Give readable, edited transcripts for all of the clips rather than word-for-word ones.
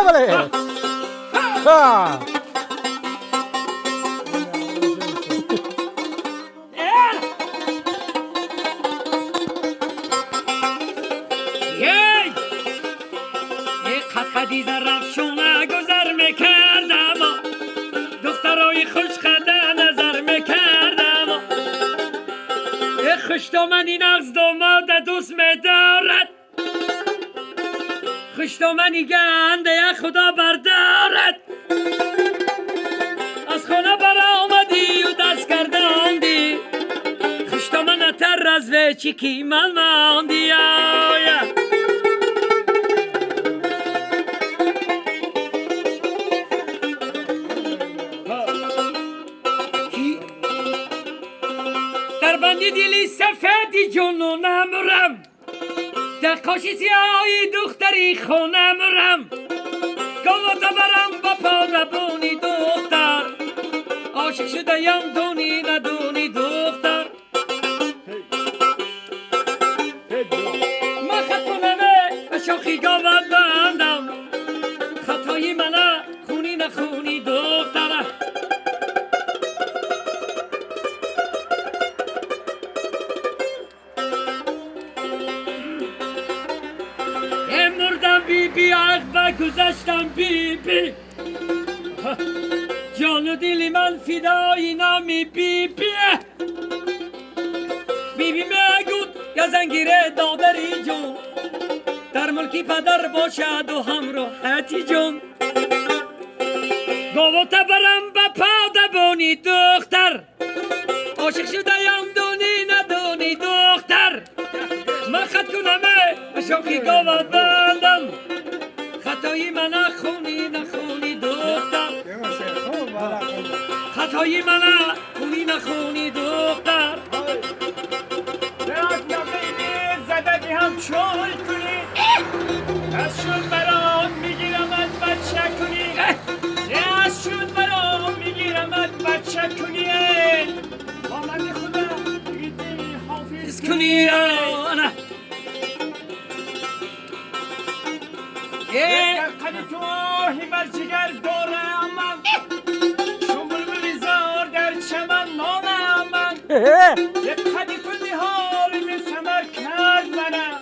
بله ها خدیزه رفشونه گذر میکردم دخترای خوش خده نظر میکردم خوش دامنی نغز داماد دوست میدارد خوش دامنی گنده خدا بردارد از خانه برآمدی و دست کرداندی خوش دامن تر از وچی کی من ماندی بندی دیلی سفیدی جنونم رم در کاشی سیاهی دختری خونم رم گاواتا برم با پادبونی دختر عاشق شده یم دونی ندونی دختر من خط کنمه به شاخی گاوت بندم خطایی منه خونی نخونی دختر بی بی عقب گذشتم بی بی جان و دلی من فدای نامی بی بی بی بی مگود یا زنگیره دادری جون در ملکی پدر باشد و همراحتی جون گاواتا برم با پادبونی دختر عاشق شده‌ام دونی ندونی دختر من خط کنمه به شوخی گاوت بندم خطایی من نخونی نخونی دختر خطایی من نخونی نخونی دختر از نقیمی زدگی هم چای کنی از شد برام میگیرم از بچه کنی از شد برام میگیرم از بچه کنی آمدی خدا بیدی حافظ کنی قدی تو هیمر جگر داره من چون بلبلی زار در چمن نانه من یک قدی تو دیهاری می سمر کرد منه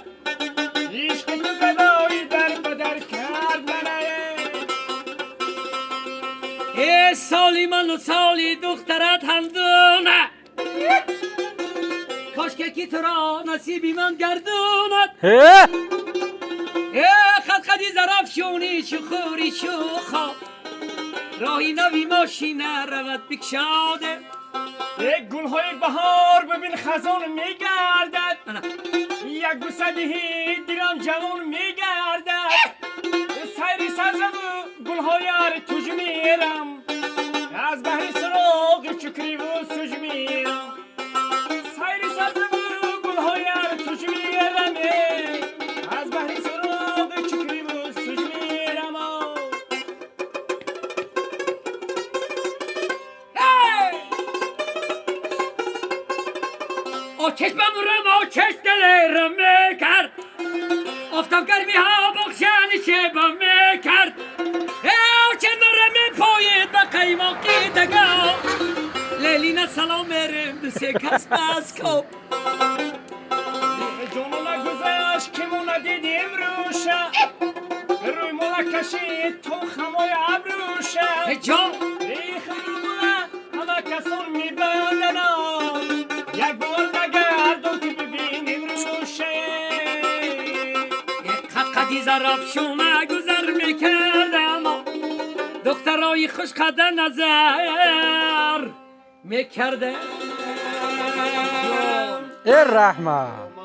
عشق تو بدایی در بدر کرد منه سالی من و سالی دخترت همدونه کاش که تو را نصیبی من گردوند خد خدی زرافشونی شخوری شوخا راهی نوی ماشینه رود بکشاده یک گلهای بهار ببین خزان میگردد یک گوسدهی دیرم جوان میگردد سیری سرزمو گلهای توج میرم از بحر سراغ چکری و سوج میرم سیری سرزمو گلهای توج میرم از بحر سراغ چکری و سوج میرم آتش بمورم آتش دلرم میکرد آفتاب گرمی ها بخشن شبا میکرد آتش مرم پاید به قیماقی دگا لیلینا سلام مرم دوستی کس بس کب جانو نگذشت که مو ندیدیم روشه روی مولا کشید تو خمای عبروشه جان ریخ رومونه همه کسان میبندنم یک بار نگردم که ببینیم روشه خط خطی زرافشونه گذر میکردم دخترای خوش خده نظر میکرده الرحمن